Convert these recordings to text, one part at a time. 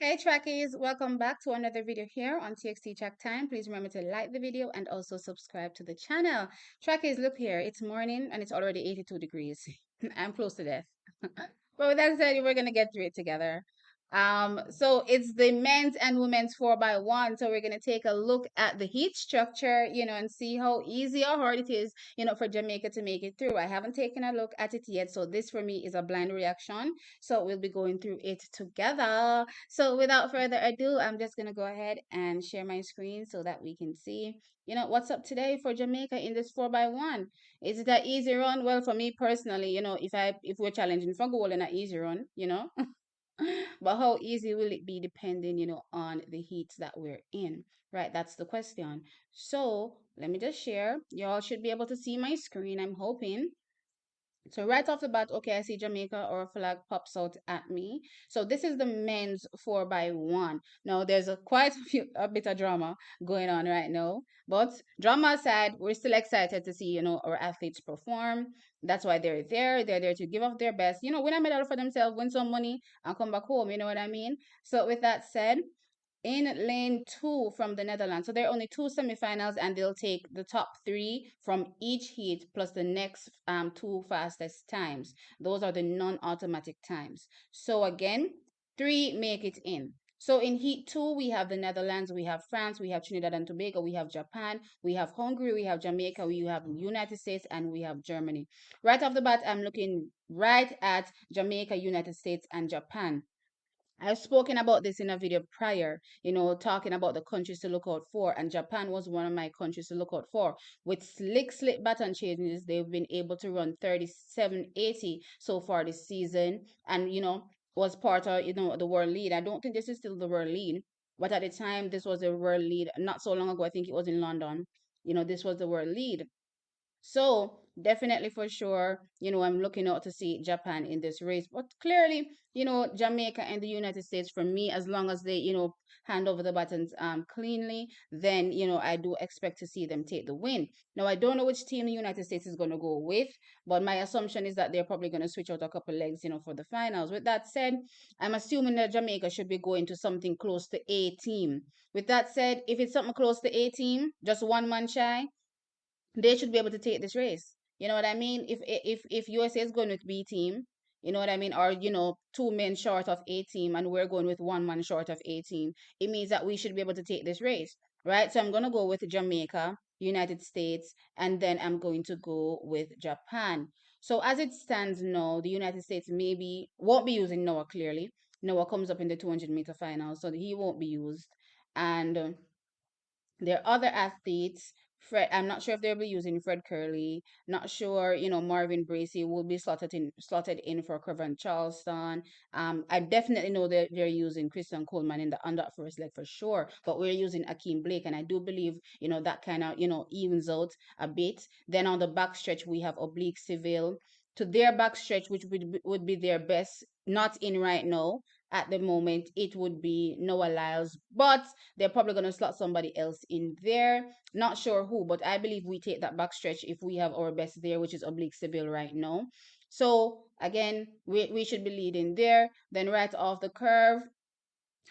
Hey trackies, welcome back to another video here on TXT Track Time. Please remember to like the video and also subscribe to the channel. Trackies, look here, it's morning and it's already 82 degrees. I'm close to death. But with that said, we're gonna get through it together. So it's the men's and women's 4x1. So we're gonna take a look at the heat structure, and see how easy or hard it is, for Jamaica to make it through. I haven't taken a look at it yet, so this for me is a blind reaction. So we'll be going through it together. So without further ado, I'm just gonna go ahead and share my screen so that we can see, what's up today for Jamaica in this 4x1. Is it an easy run? Well, for me personally, if we're challenging for goal in an easy run, but how easy will it be depending, on the heat that we're in, right? That's the question. So let me just share. Y'all should be able to see my screen, I'm hoping. So right off the bat, okay, I see Jamaica or a flag pops out at me. So this is the men's 4x1. Now there's a bit of drama going on right now. But drama aside, we're still excited to see, our athletes perform. That's why they're there. They're there to give up their best, win a medal for themselves, win some money, and come back home. You know what I mean? So with that said, in lane two from the Netherlands. So there are only two semifinals, and they'll take the top three from each heat plus the next two fastest times. Those are the non-automatic times. So again, three make it in. So in heat two, we have the Netherlands, we have France, we have Trinidad and Tobago, we have Japan, we have Hungary, we have Jamaica, we have United States, and we have Germany. Right off the bat, I'm looking right at Jamaica, United States, and Japan. I've spoken about this in a video prior, talking about the countries to look out for, and Japan was one of my countries to look out for. With slick baton changes, they've been able to run 37.80 so far this season, and was part of the world lead. I don't think this is still the world lead, but at the time this was the world lead. Not so long ago, I think it was in London. This was the world lead. So definitely for sure, I'm looking out to see Japan in this race. But clearly, Jamaica and the United States, for me, as long as they, hand over the buttons cleanly, then, I do expect to see them take the win. Now, I don't know which team the United States is going to go with, but my assumption is that they're probably going to switch out a couple legs, for the finals. With that said, I'm assuming that Jamaica should be going to something close to A team. With that said, if it's something close to A team, just one man shy, they should be able to take this race. You know what I mean? If USA is going with B team, you know what I mean, or two men short of A team, and we're going with one man short of A team, it means that we should be able to take this race, right? So I'm gonna go with Jamaica, United States, and then I'm going to go with Japan. So as it stands now, the United States maybe won't be using Noah clearly. Noah comes up in the 200-meter final, so he won't be used, and there are other athletes. I'm not sure if they'll be using Fred Curley. Not sure, Marvin Bracey will be slotted in for Kevin Charleston. I definitely know that they're using Christian Coleman on that first leg for sure. But we're using Akeem Blake, and I do believe, that kind of, evens out a bit. Then on the back stretch, we have Oblique Civil. To their back stretch, which would be their best, not in right now. At the moment, it would be Noah Lyles, but they're probably going to slot somebody else in there. Not sure who, but I believe we take that back stretch if we have our best there, which is Oblique Seville right now. So again, we should be leading there. Then right off the curve,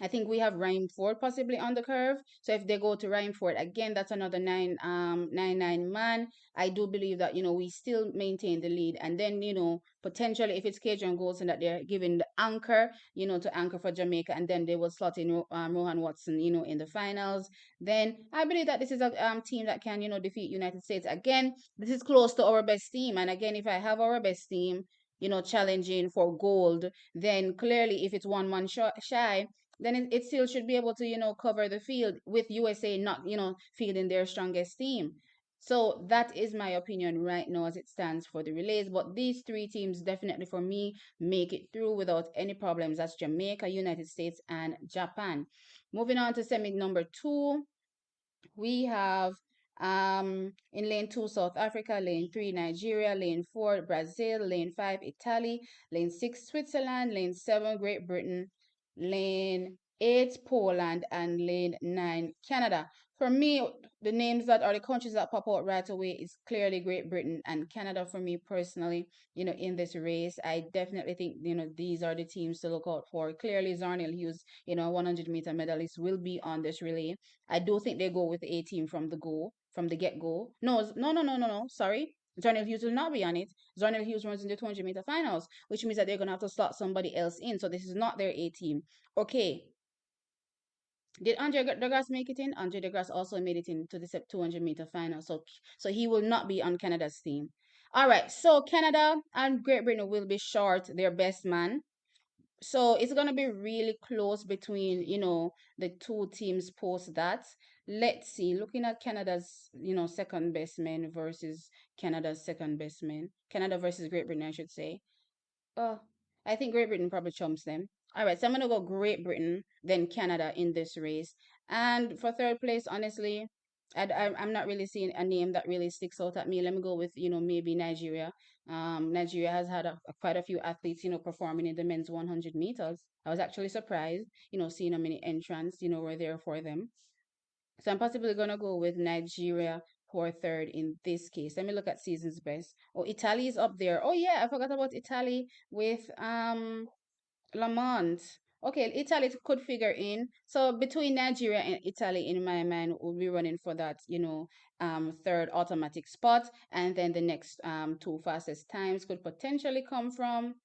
I think we have Rhymeford possibly on the curve. So if they go to Rhymeford again, that's another 9 man. I do believe that we still maintain the lead, and then potentially if it's Cajun Golson that they're giving the anchor, to anchor for Jamaica, and then they will slot in Rohan Watson, in the finals. Then I believe that this is a team that can defeat United States again. This is close to our best team, and again, if I have our best team, challenging for gold, then clearly if it's one man shy, then it still should be able to, cover the field with USA not, fielding their strongest team. So that is my opinion right now as it stands for the relays. But these three teams definitely for me make it through without any problems. That's Jamaica, United States, and Japan. Moving on to semi number two, we have in lane 2 South Africa, lane 3 Nigeria, lane 4 Brazil, lane 5 Italy, lane 6 Switzerland, lane 7 Great Britain, lane 8 Poland, and lane 9 Canada. For me, the names that are the countries that pop out right away is clearly Great Britain and Canada for me personally, in this race. I definitely think, these are the teams to look out for. Clearly, Zarnil Hughes, 100-meter medalist will be on this relay. I do think they go with A team from the get-go. No, no, no, no, no, no, sorry. Zarnil Hughes will not be on it. Zarnil Hughes runs in the 200-meter finals, which means that they're going to have to slot somebody else in. So this is not their A team. Okay, did Andre Degrasse make it in? Andre Degrasse also made it into the 200-meter final, so he will not be on Canada's team. All right, so Canada and Great Britain will be short their best man. So it's gonna be really close between the two teams post that. Let's see. Looking at Canada's second best man versus Canada's second best man. Canada versus Great Britain, I should say. Oh, I think Great Britain probably trumps them. All right, so I'm gonna go Great Britain, then Canada in this race. And for third place, honestly, I'm not really seeing a name that really sticks out at me. Let me go with maybe Nigeria. Nigeria has had quite a few athletes performing in the men's 100 meters. I was actually surprised seeing how many entrants were there for them. So I'm possibly gonna go with Nigeria for third in this case. Let me look at season's best. Oh, Italy is up there. Oh yeah, I forgot about Italy with Lamont. Okay, Italy could figure in. So between Nigeria and Italy, in my mind, will be running for that, third automatic spot, and then the next two fastest times could potentially come from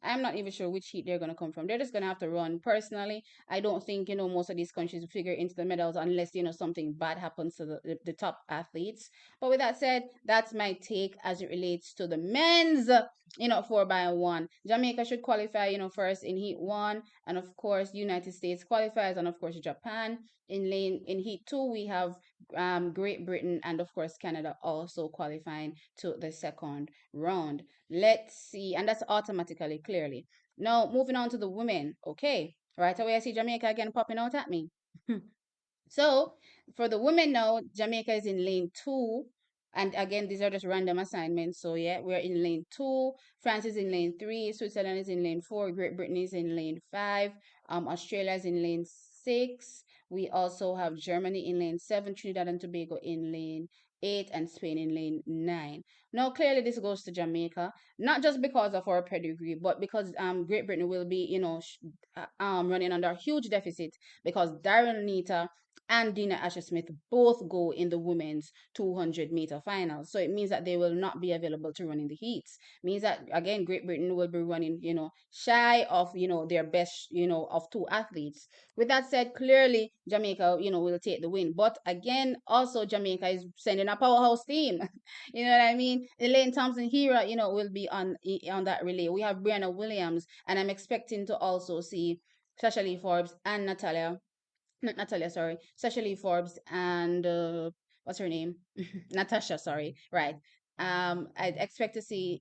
I'm not even sure which heat they're gonna come from. They're just gonna have to run. Personally, I don't think most of these countries will figure into the medals unless something bad happens to the top athletes. But with that said, that's my take as it relates to the men's 4x1. Jamaica should qualify first in heat one, and of course United States qualifies, and of course Japan in heat two. We have Great Britain and of course Canada also qualifying to the second round. Let's see. And that's automatically, clearly. Now, moving on to the women. Okay. Right away, I see Jamaica again popping out at me. So, for the women now, Jamaica is in lane two. And again, these are just random assignments. So, yeah, we're in lane two. France is in lane three. Switzerland is in lane four. Great Britain is in lane five. Australia is in lane six. We also have Germany in lane seven. Trinidad and Tobago in lane eight. And Spain in lane nine. Now, clearly, this goes to Jamaica, not just because of our pedigree, but because Great Britain will be, running under a huge deficit because Darren Nita and Dina Asher Smith both go in the women's 200-meter finals. So it means that they will not be available to run in the heats. Means that again, Great Britain will be running, shy of, their best, of two athletes. With that said, clearly Jamaica, will take the win. But again, also Jamaica is sending a powerhouse team. You know what I mean? Elaine Thompson Hira, will be on that relay. We have Brianna Williams, and I'm expecting to also see Sasha Lee Forbes and not Natalia, sorry, Sasha Lee Forbes and what's her name? Natasha, sorry, right. I expect to see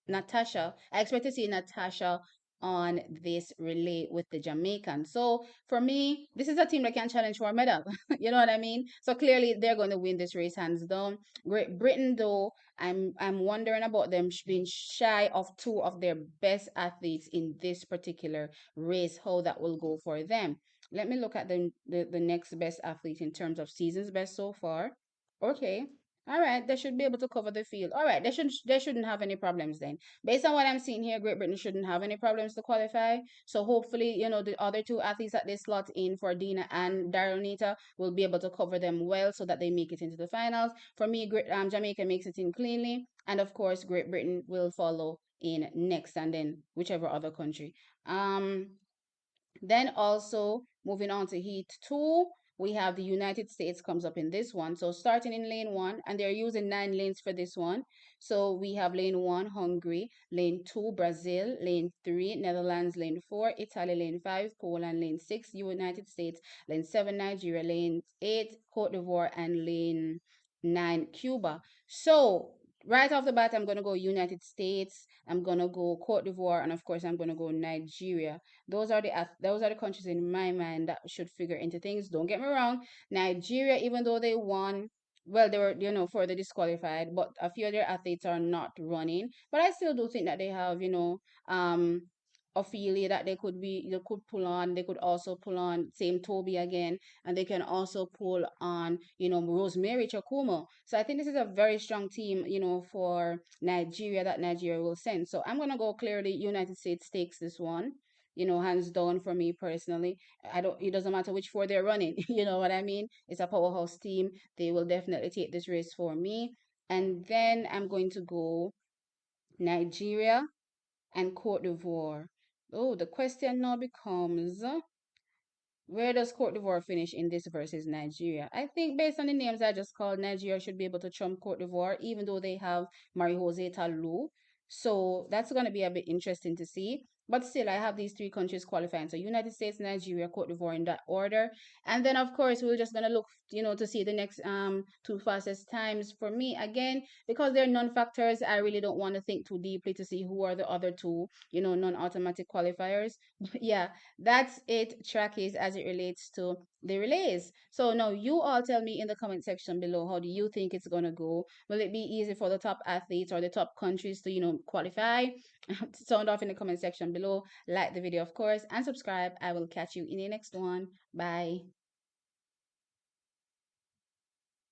Natasha. I expect to see Natasha on this relay with the Jamaican. So for me, this is a team that can challenge for a medal. You know what I mean? So clearly they're going to win this race hands down. Great Britain, though, I'm wondering about them being shy of two of their best athletes in this particular race. How that will go for them. Let me look at the next best athlete in terms of seasons best so far. Okay. All right, they should be able to cover the field. All right, they shouldn't have any problems then. Based on what I'm seeing here, Great Britain shouldn't have any problems to qualify. So hopefully, the other two athletes that they slot in for Dina and Daryl Nita will be able to cover them well so that they make it into the finals. For me, Jamaica makes it in cleanly, and of course, Great Britain will follow in next, and then whichever other country. Then also moving on to heat two, we have the United States comes up in this one. So starting in lane one, and they're using 9 lanes for this one. So we have lane one, Hungary, lane two, Brazil, lane three, Netherlands, lane four, Italy, lane five, Poland, lane six, United States, lane seven, Nigeria, lane eight, Cote d'Ivoire, and lane nine, Cuba. So right off the bat, I'm gonna go United States, I'm gonna go Cote d'Ivoire, and of course I'm gonna go Nigeria. Those are the countries in my mind that should figure into things. Don't get me wrong, Nigeria, even though they won, well, they were further disqualified, but a few of their athletes are not running. But I still do think that they have um Ophelia that they could pull on. They could also pull on same Toby again, and they can also pull on, Rosemary Chakumo. So I think this is a very strong team, for Nigeria that Nigeria will send. So I'm gonna go clearly United States takes this one. Hands down for me personally. I don't it doesn't matter which four they're running, you know what I mean? It's a powerhouse team. They will definitely take this race for me. And then I'm going to go Nigeria and Cote d'Ivoire. Oh, the question now becomes, where does Cote d'Ivoire finish in this versus Nigeria? I think based on the names I just called, Nigeria should be able to trump Cote d'Ivoire, even though they have Marie-José Talou. So that's going to be a bit interesting to see. But still, I have these three countries qualifying. So United States, Nigeria, Cote d'Ivoire in that order. And then of course we're just gonna look, to see the next two fastest times for me. Again, because they're non-factors, I really don't want to think too deeply to see who are the other two, non-automatic qualifiers. But yeah, that's it, trackies, as it relates to the relays. So now you all tell me in the comment section below, how do you think it's gonna go? Will it be easy for the top athletes or the top countries to, qualify? Sound off in the comment section below. Like the video, of course, and subscribe. I will catch you in the next one. Bye.